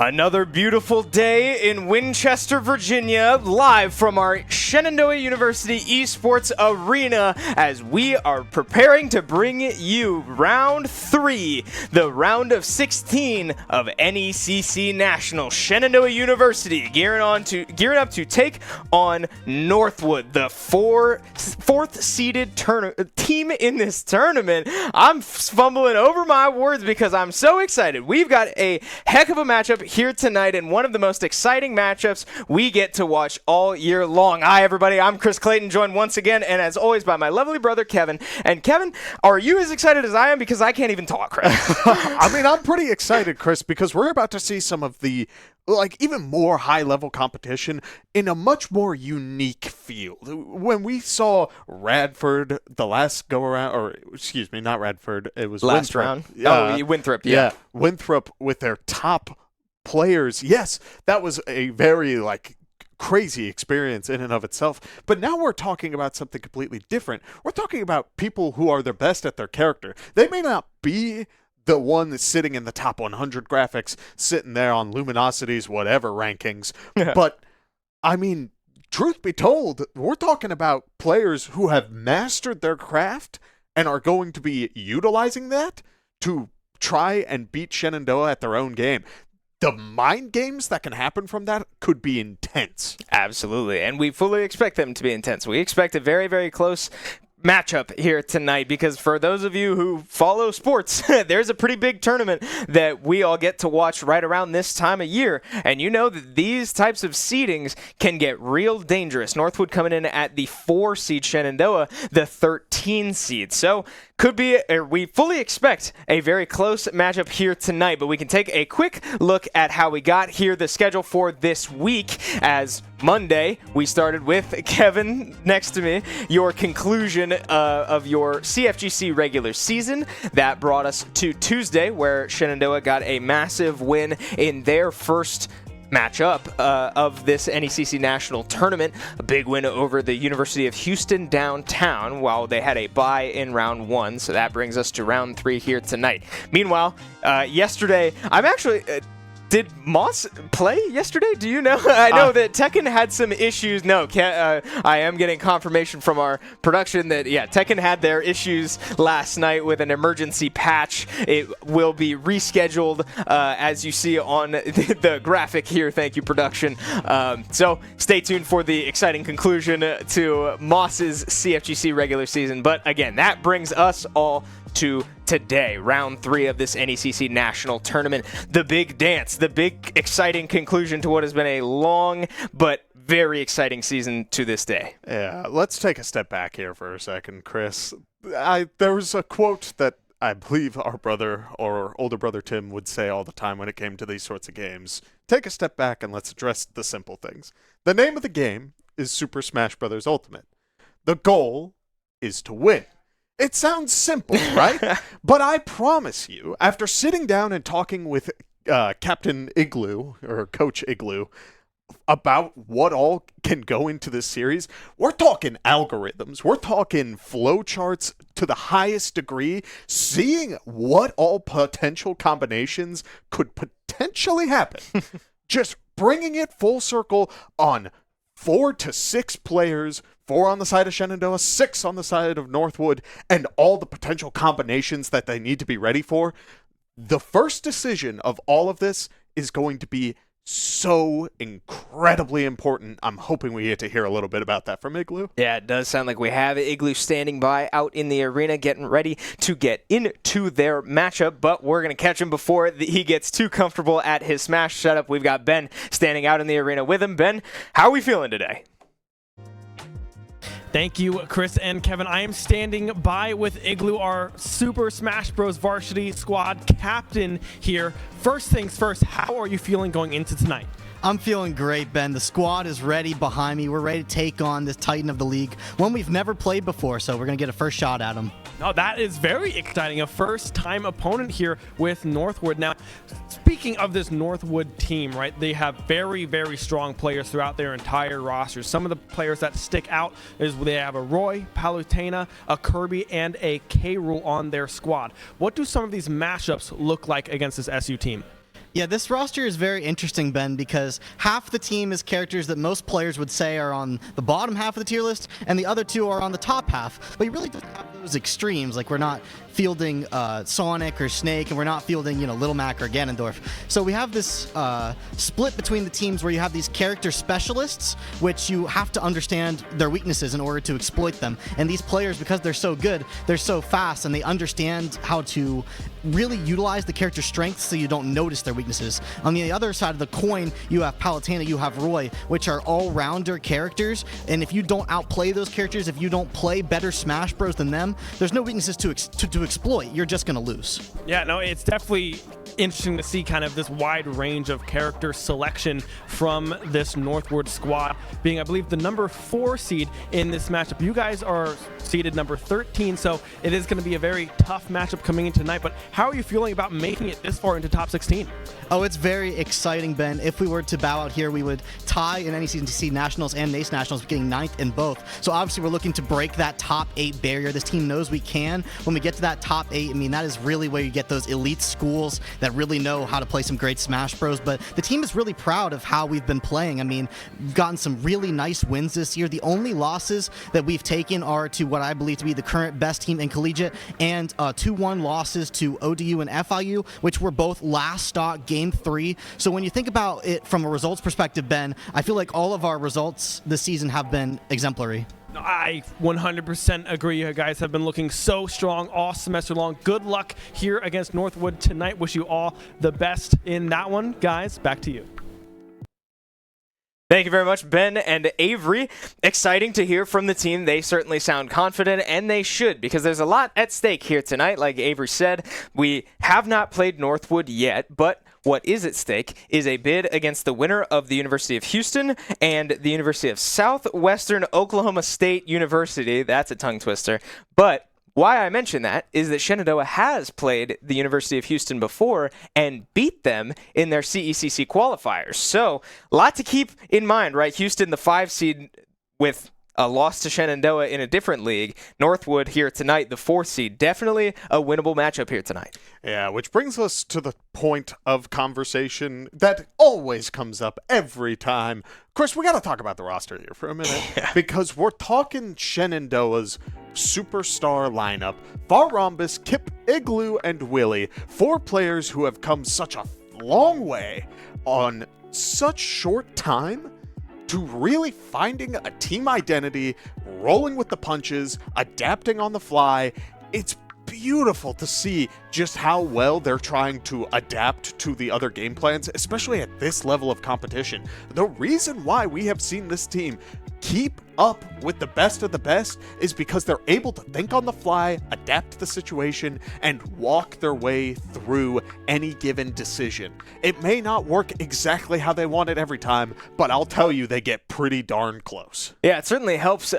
Another beautiful day in Winchester, Virginia, live from our Shenandoah University Esports Arena as we are preparing to bring you round 3, the round of 16 of NECC National. Shenandoah University gearing up to take on Northwood, the fourth seeded team in this tournament. I'm fumbling over my words because I'm so excited. We've got a heck of a matchup here tonight, and one of the most exciting matchups we get to watch all year long. Hi, everybody. I'm Chris Clayton, joined once again, and as always, by my lovely brother, Kevin. And Kevin, are you as excited as I am? Because I can't even talk, Chris. I mean, I'm pretty excited, Chris, because we're about to see some of the even more high-level competition in a much more unique field. When we saw Radford the last go-around, or excuse me, not Radford, it was last Winthrop. round. Winthrop, yeah. Winthrop with their top players. Yes, that was a very, crazy experience in and of itself. But now we're talking about something completely different. We're talking about people who are their best at their character. They may not be the one that's sitting in the top 100 graphics, sitting there on Luminosity's whatever rankings. But, I mean, truth be told, we're talking about players who have mastered their craft and are going to be utilizing that to try and beat Shenandoah at their own game. The mind games that can happen from that could be intense. Absolutely, and we fully expect them to be intense. We expect a very, very close matchup here tonight because for those of you who follow sports, there's a pretty big tournament that we all get to watch right around this time of year. And you know that these types of seedings can get real dangerous. Northwood coming in at the 4 seed, Shenandoah, the 13 seed. So we fully expect a very close matchup here tonight, but we can take a quick look at how we got here, the schedule for this week. As Monday, we started with Kevin next to me, your conclusion of your CFGC regular season. That brought us to Tuesday, where Shenandoah got a massive win in their first matchup of this NECC National Tournament. A big win over the University of Houston downtown while they had a bye in round 1. So that brings us to round 3 here tonight. Meanwhile, yesterday, did Moss play yesterday? Do you know? I know that Tekken had some issues. No, I am getting confirmation from our production that, Tekken had their issues last night with an emergency patch. It will be rescheduled, as you see on the graphic here. Thank you, production. So stay tuned for the exciting conclusion to Moss's CFGC regular season. But again, that brings us all to today, round 3 of this NECC National Tournament. The big dance, the big exciting conclusion to what has been a long but very exciting season to this day. Yeah, let's take a step back here for a second, Chris. There was a quote that I believe our brother or older brother Tim would say all the time when it came to these sorts of games. Take a step back and let's address the simple things. The name of the game is Super Smash Bros. Ultimate. The goal is to win. It sounds simple, right? But I promise you, after sitting down and talking with Captain Igloo, or Coach Igloo, about what all can go into this series, we're talking algorithms. We're talking flowcharts to the highest degree, seeing what all potential combinations could potentially happen. Just bringing it full circle on 4 to 6 players, 4 on the side of Shenandoah, 6 on the side of Northwood, and all the potential combinations that they need to be ready for. The first decision of all of this is going to be so incredibly important. I'm hoping we get to hear a little bit about that from Igloo. Yeah, it does sound like we have Igloo standing by out in the arena, getting ready to get into their matchup, but we're going to catch him before he gets too comfortable at his Smash setup. We've got Ben standing out in the arena with him. Ben, how are we feeling today? Thank you, Chris and Kevin. I am standing by with Igloo, our Super Smash Bros. Varsity squad captain here. First things first, how are you feeling going into tonight? I'm feeling great, Ben. The squad is ready behind me. We're ready to take on this titan of the league, one we've never played before, so we're going to get a first shot at him. Oh, that is very exciting. A first-time opponent here with Northwood. Now, speaking of this Northwood team, right, they have very, very strong players throughout their entire roster. Some of the players that stick out is they have a Roy, Palutena, a Kirby, and a K-Rool on their squad. What do some of these matchups look like against this SU team? Yeah, this roster is very interesting, Ben, because half the team is characters that most players would say are on the bottom half of the tier list, and the other two are on the top half. But you really don't have those extremes. Like, we're not fielding Sonic or Snake, and we're not fielding, Little Mac or Ganondorf. So we have this split between the teams where you have these character specialists, which you have to understand their weaknesses in order to exploit them. And these players, because they're so good, they're so fast, and they understand how to really utilize the character strengths so you don't notice their weaknesses. On the other side of the coin, you have Palutena, you have Roy, which are all-rounder characters, and if you don't outplay those characters, if you don't play better Smash Bros than them, there's no weaknesses to exploit. You're just going to lose. Yeah, no, it's definitely interesting to see kind of this wide range of character selection from this Northwood squad, being, I believe, the number 4 seed in this matchup. You guys are seeded number 13, so it is going to be a very tough matchup coming in tonight. But how are you feeling about making it this far into top 16? Oh, it's very exciting, Ben. If we were to bow out here, we would tie in NECC Nationals and NACE Nationals, getting 9th in both. So obviously we're looking to break that top 8 barrier. This team knows we can. When we get to that top 8, I mean, that is really where you get those elite schools that really know how to play some great Smash Bros. But the team is really proud of how we've been playing. I mean, we've gotten some really nice wins this year. The only losses that we've taken are to what I believe to be the current best team in collegiate, and 2-1 losses to ODU and FIU, which were both last stock game 3. So when you think about it from a results perspective, Ben, I feel like all of our results this season have been exemplary. I 100% agree. You guys have been looking so strong all semester long. Good luck here against Northwood tonight. Wish you all the best in that one. Guys, back to you. Thank you very much, Ben and Avery. Exciting to hear from the team. They certainly sound confident, and they should, because there's a lot at stake here tonight. Like Avery said, we have not played Northwood yet, but what is at stake is a bid against the winner of the University of Houston and the University of Southwestern Oklahoma State University. That's a tongue twister. But why I mention that is that Shenandoah has played the University of Houston before and beat them in their CECC qualifiers. So, a lot to keep in mind, right? Houston, the 5 seed with a loss to Shenandoah in a different league. Northwood here tonight, the 4th seed. Definitely a winnable matchup here tonight. Yeah, which brings us to the point of conversation that always comes up every time. Chris, we got to talk about the roster here for a minute, because we're talking Shenandoah's superstar lineup. Varrombus, Kip, Igloo, and Willie, 4 players who have come such a long way on such short time to really finding a team identity, rolling with the punches, adapting on the fly. It's beautiful to see just how well they're trying to adapt to the other game plans, especially at this level of competition. The reason why we have seen this team keep up with the best of the best is because they're able to think on the fly, adapt to the situation, and walk their way through any given decision. It may not work exactly how they want it every time, but I'll tell you, they get pretty darn close. Yeah, it certainly helps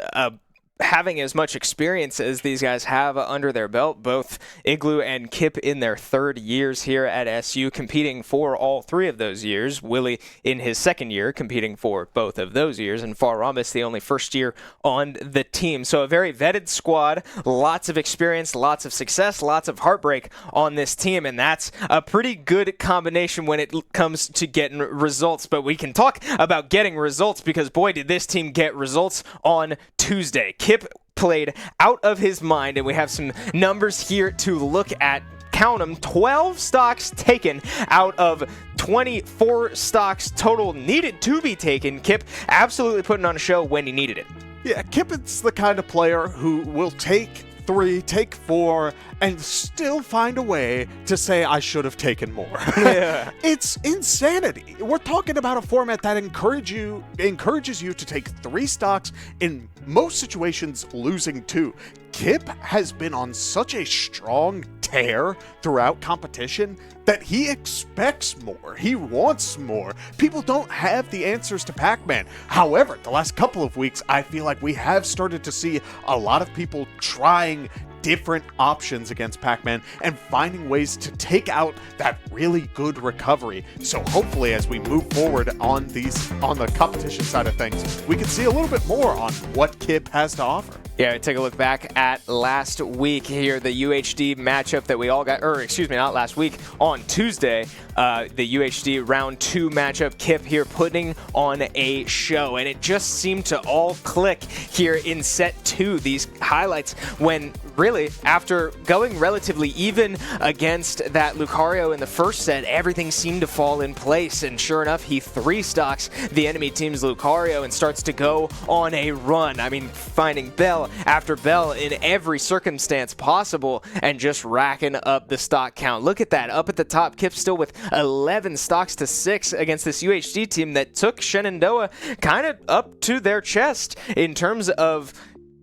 having as much experience as these guys have under their belt, both Igloo and Kip in their 3rd years here at SU, competing for all 3 of those years. Willie in his 2nd year, competing for both of those years, and Varrombus, the only 1st year on the team. So a very vetted squad, lots of experience, lots of success, lots of heartbreak on this team, and that's a pretty good combination when it comes to getting results. But we can talk about getting results, because boy, did this team get results on Tuesday. Kip played out of his mind, and we have some numbers here to look at. Count them, 12 stocks taken out of 24 stocks total needed to be taken. Kip absolutely putting on a show when he needed it. Yeah, Kip is the kind of player who will take 3, take 4, and still find a way to say, I should have taken more. Yeah. It's insanity. We're talking about a format that encourages you to take 3 stocks, in most situations losing 2. Kip has been on such a strong tear throughout competition that he expects more. He wants more. People don't have the answers to Pac-Man. However, the last couple of weeks, I feel like we have started to see a lot of people trying different options against Pac-Man and finding ways to take out that really good recovery. So hopefully, as we move forward on the competition side of things, we can see a little bit more on what Kip has to offer. Yeah, take a look back at last week here, the UHD matchup that we all got, or excuse me, not last week, on Tuesday, the UHD round 2 matchup, Kip here putting on a show, and it just seemed to all click here in set 2, these highlights, when really, after going relatively even against that Lucario in the first set, everything seemed to fall in place, and sure enough, he 3-stocks the enemy team's Lucario and starts to go on a run. I mean, finding Bell after Bell in every circumstance possible and just racking up the stock count. Look at that, up at the top, Kip still with 11 stocks to 6 against this UHD team that took Shenandoah kind of up to their chest in terms of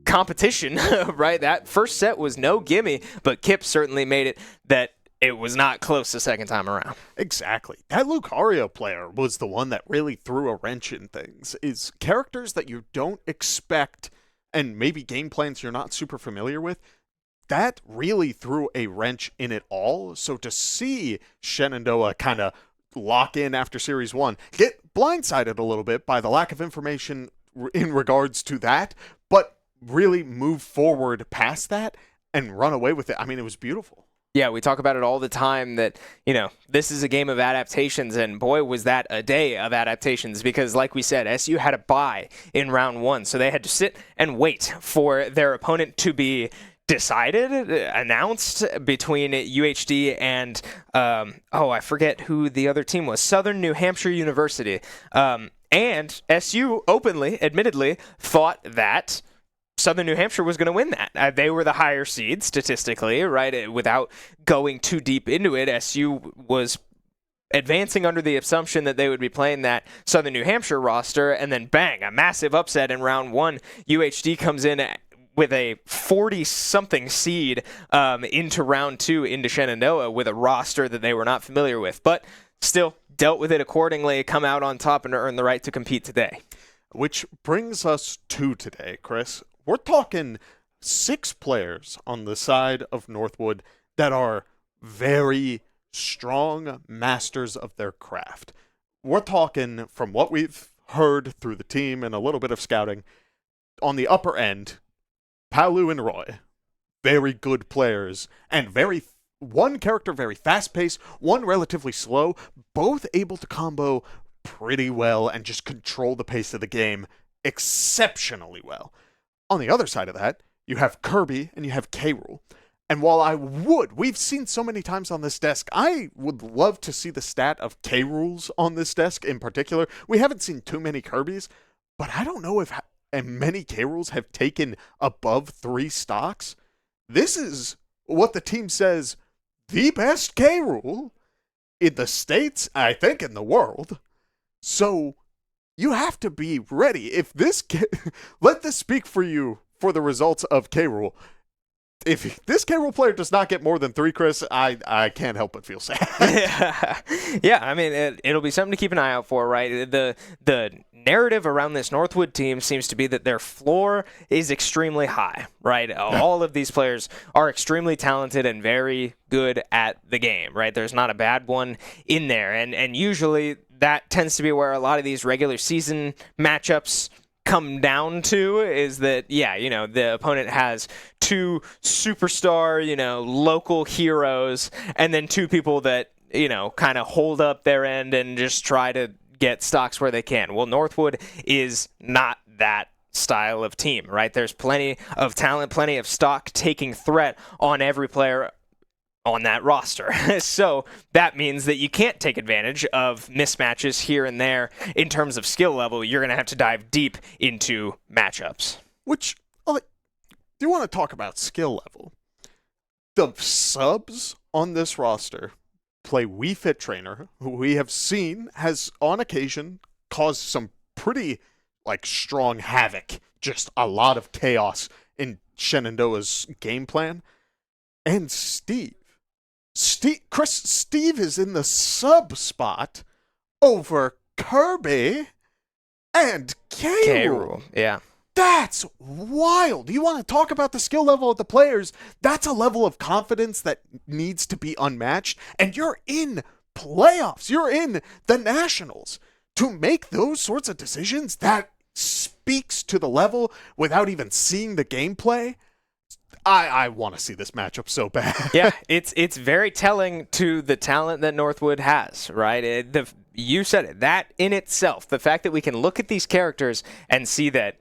competition, right? That first set was no gimme, but Kip certainly made it that it was not close the second time around. Exactly. That Lucario player was the one that really threw a wrench in things. Is characters that you don't expect and maybe game plans you're not super familiar with, that really threw a wrench in it all. So to see Shenandoah kind of lock in after Series 1, get blindsided a little bit by the lack of information in regards to that, but really move forward past that and run away with it. I mean, it was beautiful. Yeah, we talk about it all the time that, you know, this is a game of adaptations, and boy, was that a day of adaptations, because like we said, SU had a bye in round 1, so they had to sit and wait for their opponent to be decided, announced between UHD and, I forget who the other team was, Southern New Hampshire University. And SU openly, admittedly, thought that Southern New Hampshire was going to win that. They were the higher seed statistically, right? Without going too deep into it, SU was advancing under the assumption that they would be playing that Southern New Hampshire roster, and then bang, a massive upset in round 1. UHD comes in with a 40-something seed into round 2 into Shenandoah with a roster that they were not familiar with, but still dealt with it accordingly, come out on top, and earn the right to compete today. Which brings us to today, Chris. We're talking 6 players on the side of Northwood that are very strong masters of their craft. We're talking, from what we've heard through the team and a little bit of scouting, on the upper end, Palu and Roy, very good players, and one character very fast-paced, one relatively slow, both able to combo pretty well and just control the pace of the game exceptionally well. On the other side of that, you have Kirby and you have K-Rool. And while we've seen so many times on this desk, I would love to see the stat of K-Rools on this desk in particular. We haven't seen too many Kirbys, but I don't know if many K-Rools have taken above 3 stocks. This is what the team says, the best K-Rool in the States, I think in the world. So you have to be ready. If this let this speak for you for the results of K-Rool. If this K-Rool player does not get more than 3, Chris, I can't help but feel sad. Yeah, I mean, it'll be something to keep an eye out for, right? The narrative around this Northwood team seems to be that their floor is extremely high, right? All of these players are extremely talented and very good at the game, right? There's not a bad one in there, and usually that tends to be where a lot of these regular season matchups come down to, is that, yeah, you know, the opponent has 2 superstar, you know, local heroes, and then 2 people that, you know, kind of hold up their end and just try to get stocks where they can. Well, Northwood is not that style of team, right? There's plenty of talent, plenty of stock taking threat on every player on that roster. So that means that you can't take advantage of mismatches here and there in terms of skill level. You're going to have to dive deep into matchups. Which, do you want to talk about skill level? The subs on this roster play Wii Fit Trainer, who we have seen has on occasion caused some pretty strong havoc, just a lot of chaos in Shenandoah's game plan. And Steve is in the sub spot over Kirby and K-Rool. Yeah. That's wild. You want to talk about the skill level of the players? That's a level of confidence that needs to be unmatched. And you're in playoffs. You're in the Nationals. To make those sorts of decisions, that speaks to the level without even seeing the gameplay. I want to see this matchup so bad. Yeah, it's very telling to the talent that Northwood has, right? You said it. That in itself, the fact that we can look at these characters and see that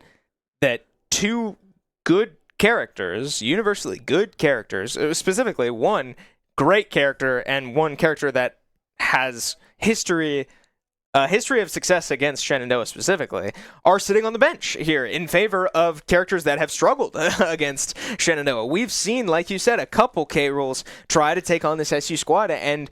two good characters, universally good characters, specifically one great character and one character that has a history of success against Shenandoah specifically, are sitting on the bench here in favor of characters that have struggled against Shenandoah. We've seen, like you said, a couple K-Rules try to take on this SU squad and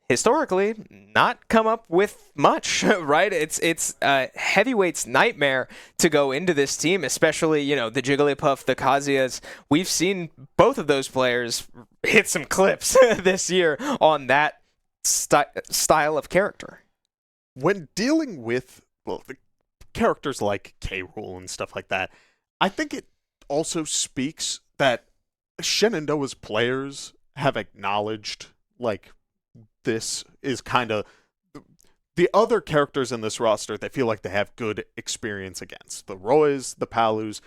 historically not come up with much, right? It's a heavyweight's nightmare to go into this team, especially, the Jigglypuff, the Kazuya's. We've seen both of those players hit some clips this year on that style of character. When dealing with the characters like K-Rool and stuff like that, I think it also speaks that Shenandoah's players have acknowledged, this is kind of the other characters in this roster they feel like they have good experience against. The Roys, the Palus,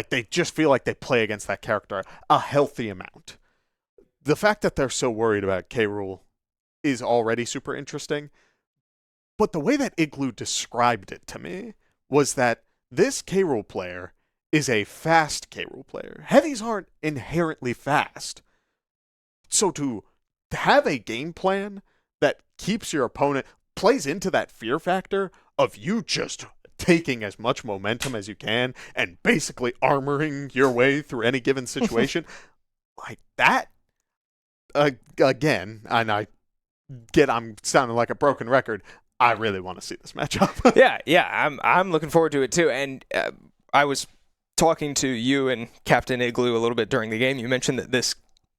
they just feel like they play against that character a healthy amount. The fact that they're so worried about K-Rool is already super interesting. But the way that Igloo described it to me was that this K-Rool player is a fast K-Rool player. Heavies aren't inherently fast. So to have a game plan that keeps your opponent, plays into that fear factor of you just taking as much momentum as you can and basically armoring your way through any given situation, like that, again, and I'm sounding like a broken record, I really want to see this matchup. Yeah, I'm looking forward to it too. And I was talking to you and Captain Igloo a little bit during the game. You mentioned that this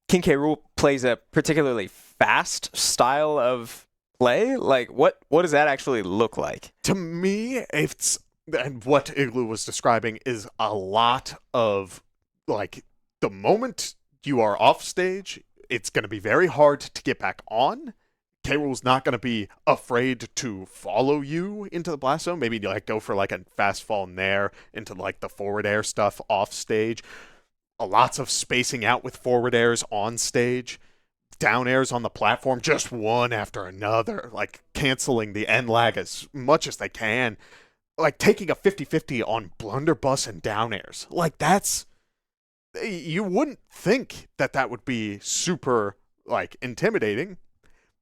King K. Rool plays a particularly fast style of play. What does that actually look like? To me, and what Igloo was describing is a lot of the moment you are off stage, it's going to be very hard to get back on. K-Rool's not going to be afraid to follow you into the blast zone. Maybe go for a fast fall nair into the forward air stuff off stage. Lots of spacing out with forward airs on stage. Down airs on the platform, just one after another. Canceling the end lag as much as they can. Taking a 50-50 on blunderbuss and down airs. That's... You wouldn't think that would be super, intimidating.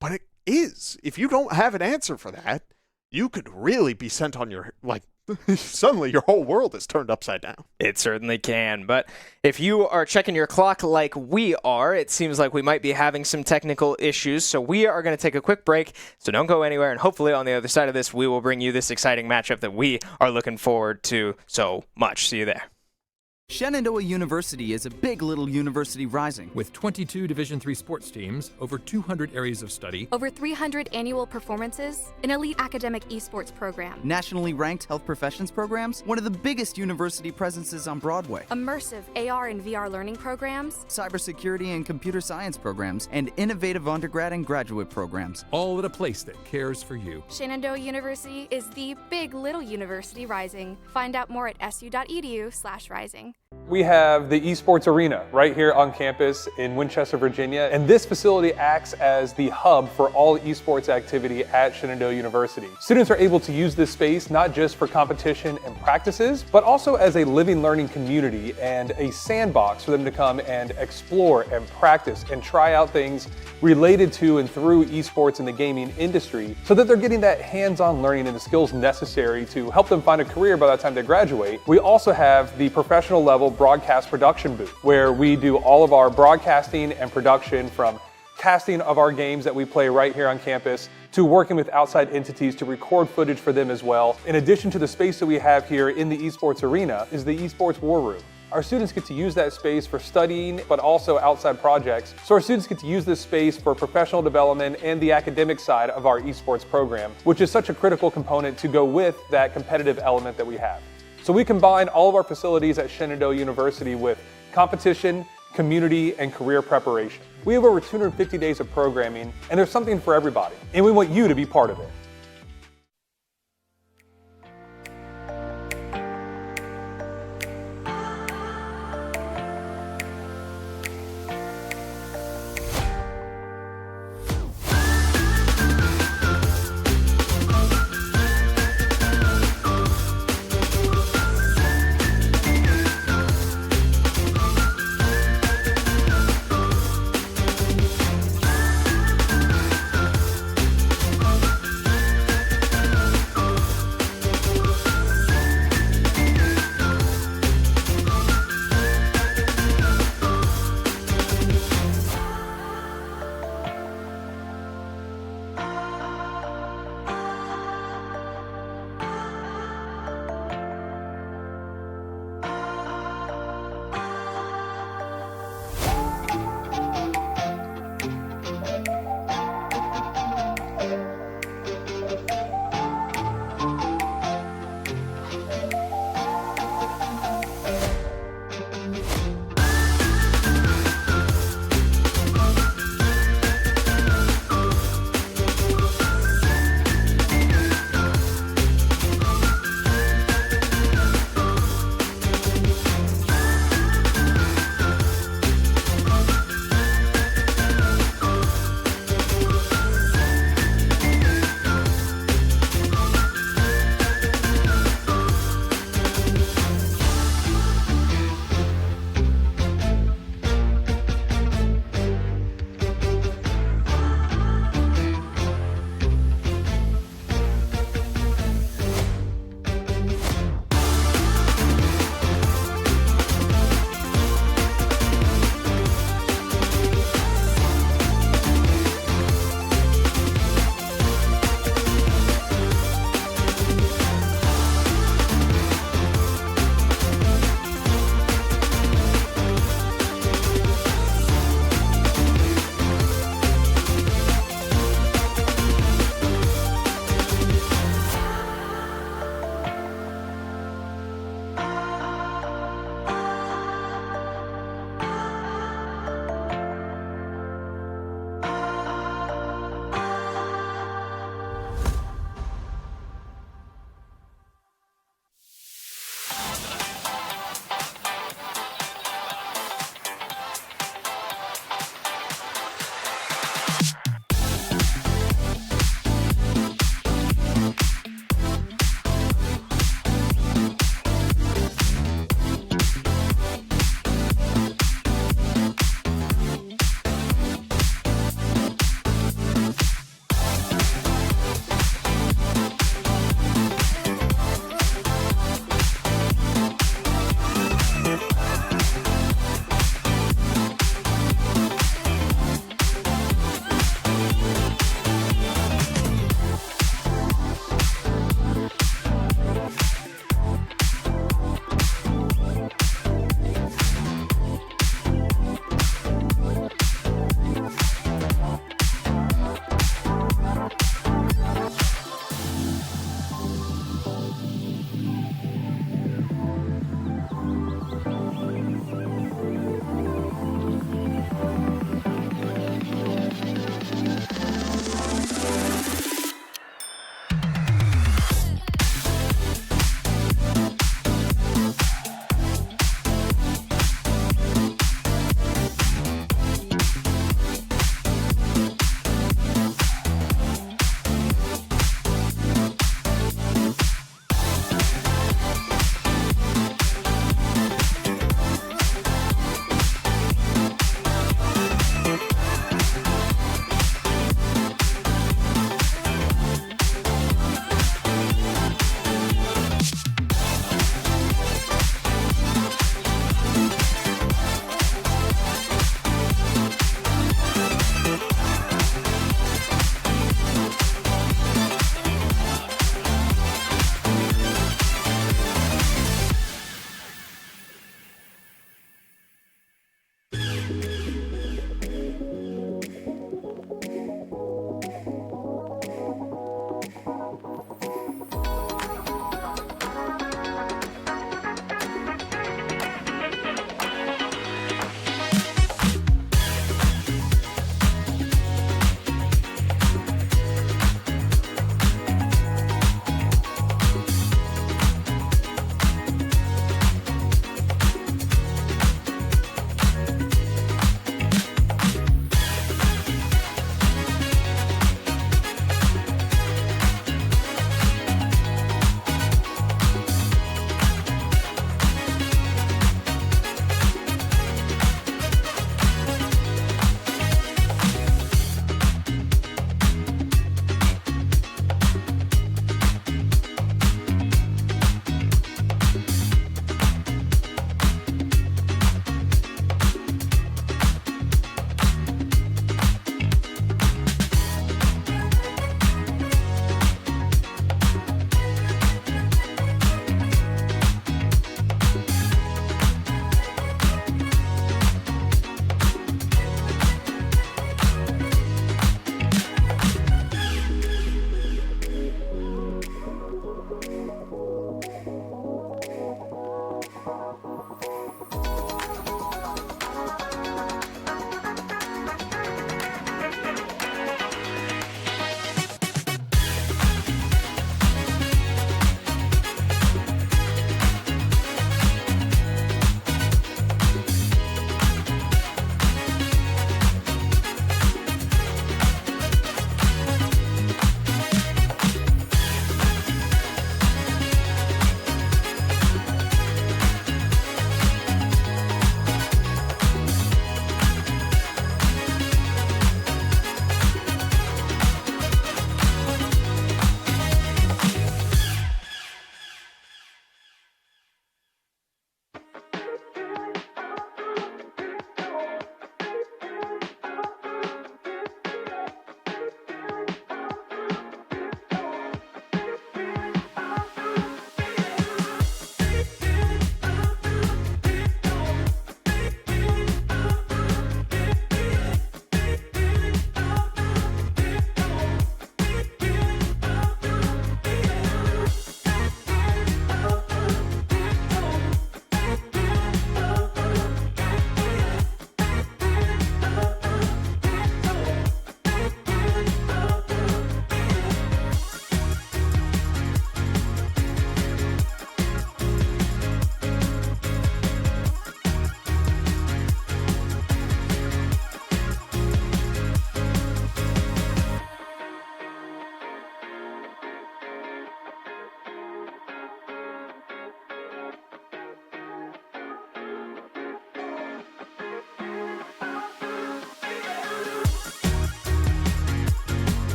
But it is. If you don't have an answer for that, you could really be sent on your, suddenly your whole world is turned upside down. It certainly can. But if you are checking your clock like we are, it seems like we might be having some technical issues. So we are going to take a quick break. So don't go anywhere. And hopefully on the other side of this, we will bring you this exciting matchup that we are looking forward to so much. See you there. Shenandoah University is a big little university rising. With 22 Division III sports teams, over 200 areas of study, over 300 annual performances, an elite academic esports program, nationally ranked health professions programs, one of the biggest university presences on Broadway, immersive AR and VR learning programs, cybersecurity and computer science programs, and innovative undergrad and graduate programs. all at a place that cares for you. Shenandoah University is the big little university rising. Find out more at su.edu/rising. We have the Esports Arena right here on campus in Winchester, Virginia, and this facility acts as the hub for all esports activity at Shenandoah University. Students are able to use this space not just for competition and practices, but also as a living learning community and a sandbox for them to come and explore and practice and try out things related to and through esports in the gaming industry so that they're getting that hands-on learning and the skills necessary to help them find a career by the time they graduate. We also have the professional level broadcast production booth where we do all of our broadcasting and production, from casting of our games that we play right here on campus to working with outside entities to record footage for them as well. In addition to the space that we have here in the Esports Arena is the Esports War Room. Our students get to use that space for studying, but also outside projects. So our students get to use this space for professional development and the academic side of our esports program, which is such a critical component to go with that competitive element that we have. So we combine all of our facilities at Shenandoah University with competition, community, and career preparation. We have over 250 days of programming, and there's something for everybody, and we want you to be part of it.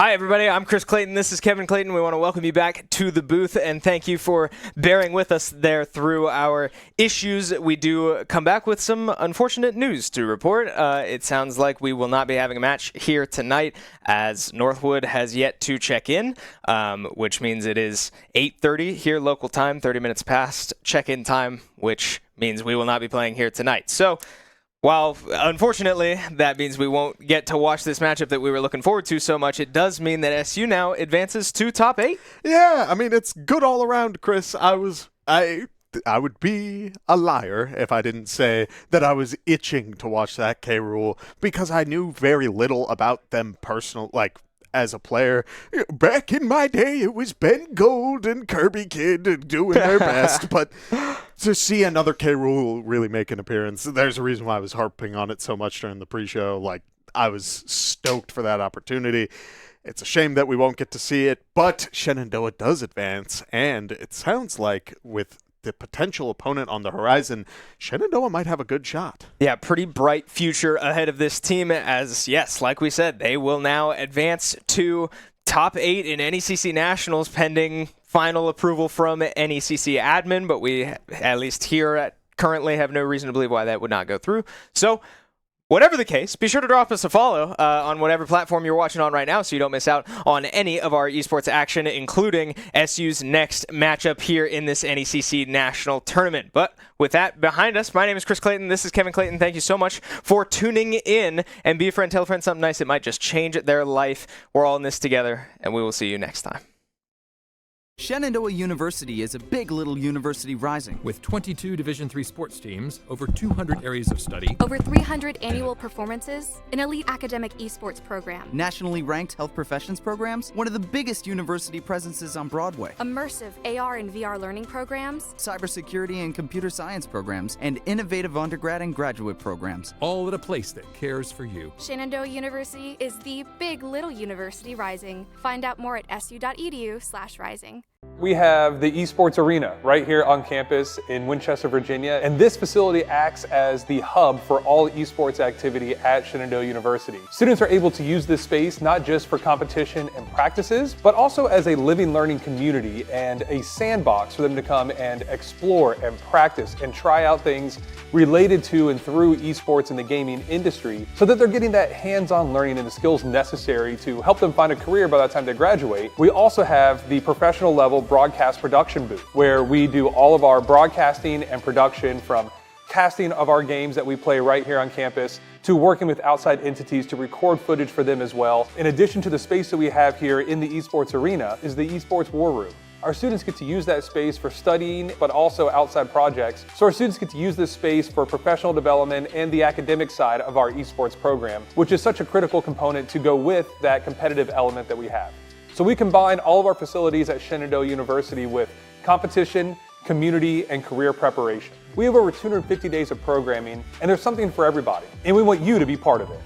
Hi, everybody. I'm Chris Clayton. This is Kevin Clayton. We want to welcome you back to the booth, and thank you for bearing with us there through our issues. We do come back with some unfortunate news to report. It sounds like we will not be having a match here tonight, as Northwood has yet to check in, which means it is 8:30 here local time, 30 minutes past check-in time, which means we will not be playing here tonight. So, while, unfortunately, that means we won't get to watch this matchup that we were looking forward to so much, it does mean that SU now advances to top 8. Yeah, I mean, it's good all around, Chris. I would be a liar if I didn't say that I was itching to watch that K. Rool, because I knew very little about them as a player. Back in my day, it was Ben Gold and Kirby Kid doing their best, but to see another K. Rool really make an appearance, there's a reason why I was harping on it so much during the pre-show. Like, I was stoked for that opportunity. It's a shame that we won't get to see it, but Shenandoah does advance, and it sounds like with the potential opponent on the horizon, Shenandoah might have a good shot. Yeah, pretty bright future ahead of this team as, yes, like we said, they will now advance to top 8 in NECC Nationals pending final approval from NECC admin, but we, at least here currently, have no reason to believe why that would not go through. So, whatever the case, be sure to drop us a follow on whatever platform you're watching on right now so you don't miss out on any of our esports action, including SU's next matchup here in this NECC National Tournament. But with that behind us, my name is Chris Clayton. This is Kevin Clayton. Thank you so much for tuning in. And be a friend, tell a friend something nice. It might just change their life. We're all in this together, and we will see you next time. Shenandoah University is a big little university rising. With 22 Division III sports teams, over 200 areas of study, Over 300 annual performances, an elite academic esports program, Nationally ranked health professions programs, one of the biggest university presences on Broadway. immersive AR and VR learning programs, Cybersecurity and computer science programs, and innovative undergrad and graduate programs. all at a place that cares for you. Shenandoah University is the big little university rising. Find out more at su.edu/rising. We have the Esports Arena right here on campus in Winchester, Virginia, and this facility acts as the hub for all esports activity at Shenandoah University. Students are able to use this space not just for competition and practices, but also as a living learning community and a sandbox for them to come and explore and practice and try out things related to and through esports in the gaming industry, so that they're getting that hands-on learning and the skills necessary to help them find a career by the time they graduate. We also have the professional level broadcast production booth, where we do all of our broadcasting and production, from casting of our games that we play right here on campus to working with outside entities to record footage for them as well. In addition to the space that we have here in the Esports Arena is the Esports War Room. Our students get to use that space for studying, but also outside projects. So our students get to use this space for professional development and the academic side of our esports program, which is such a critical component to go with that competitive element that we have. So we combine all of our facilities at Shenandoah University with competition, community, and career preparation. We have over 250 days of programming, and there's something for everybody, and we want you to be part of it.